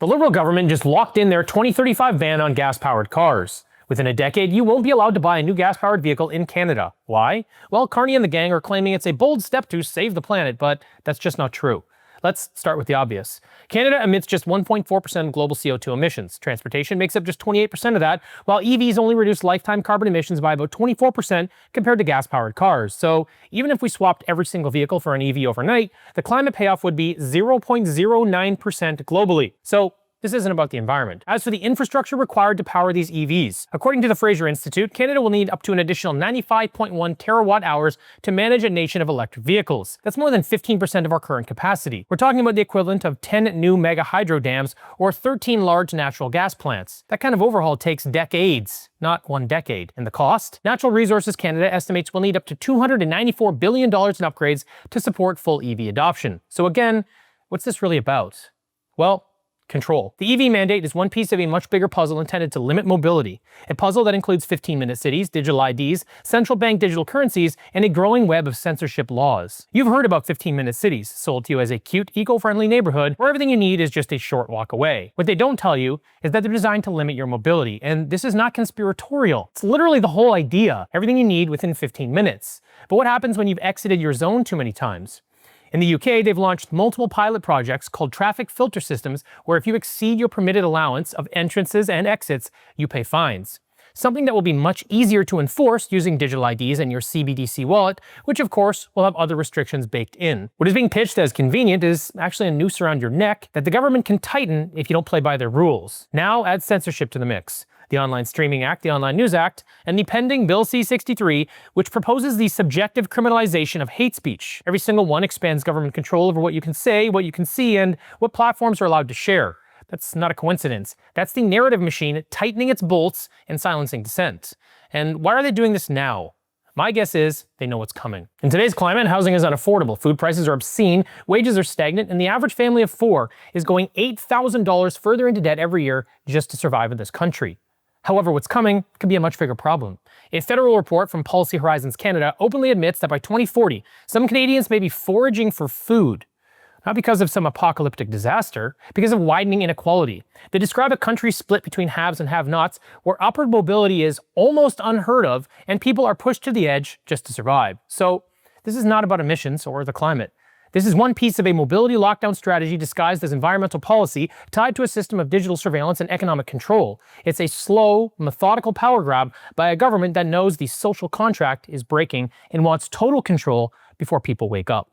The Liberal government just locked in their 2035 ban on gas-powered cars. Within a decade, you won't be allowed to buy a new gas-powered vehicle in Canada. Why? Well, Carney and the gang are claiming it's a bold step to save the planet, but that's just not true. Let's start with the obvious. Canada emits just 1.4% of global CO2 emissions. Transportation makes up just 28% of that, while EVs only reduce lifetime carbon emissions by about 24% compared to gas-powered cars. So even if we swapped every single vehicle for an EV overnight, the climate payoff would be 0.09% globally. So this isn't about the environment. As for the infrastructure required to power these EVs, according to the Fraser Institute, Canada will need up to an additional 95.1 terawatt hours to manage a nation of electric vehicles. That's more than 15% of our current capacity. We're talking about the equivalent of 10 new mega hydro dams or 13 large natural gas plants. That kind of overhaul takes decades, not 1 decade. And the cost? Natural Resources Canada estimates we'll need up to $294 billion in upgrades to support full EV adoption. So again, what's this really about? Well, control. The EV mandate is one piece of a much bigger puzzle intended to limit mobility. A puzzle that includes 15-minute cities, digital IDs, central bank digital currencies, and a growing web of censorship laws. You've heard about 15-minute cities, sold to you as a cute, eco-friendly neighborhood where everything you need is just a short walk away. What they don't tell you is that they're designed to limit your mobility, and this is not conspiratorial. It's literally the whole idea. Everything you need within 15 minutes. But what happens when you've exited your zone too many times? In the UK, they've launched multiple pilot projects called traffic filter systems, where if you exceed your permitted allowance of entrances and exits, you pay fines. Something that will be much easier to enforce using digital IDs and your CBDC wallet, which of course will have other restrictions baked in. What is being pitched as convenient is actually a noose around your neck that the government can tighten if you don't play by their rules. Now add censorship to the mix. The Online Streaming Act, the Online News Act, and the pending Bill C-63, which proposes the subjective criminalization of hate speech. Every single one expands government control over what you can say, what you can see, and what platforms are allowed to share. That's not a coincidence. That's the narrative machine tightening its bolts and silencing dissent. And why are they doing this now? My guess is they know what's coming. In today's climate, housing is unaffordable, food prices are obscene, wages are stagnant, and the average family of 4 is going $8,000 further into debt every year just to survive in this country. However, what's coming could be a much bigger problem. A federal report from Policy Horizons Canada openly admits that by 2040, some Canadians may be foraging for food. Not because of some apocalyptic disaster, because of widening inequality. They describe a country split between haves and have-nots, where upward mobility is almost unheard of, and people are pushed to the edge just to survive. So, this is not about emissions or the climate. This is one piece of a mobility lockdown strategy disguised as environmental policy tied to a system of digital surveillance and economic control. It's a slow, methodical power grab by a government that knows the social contract is breaking and wants total control before people wake up.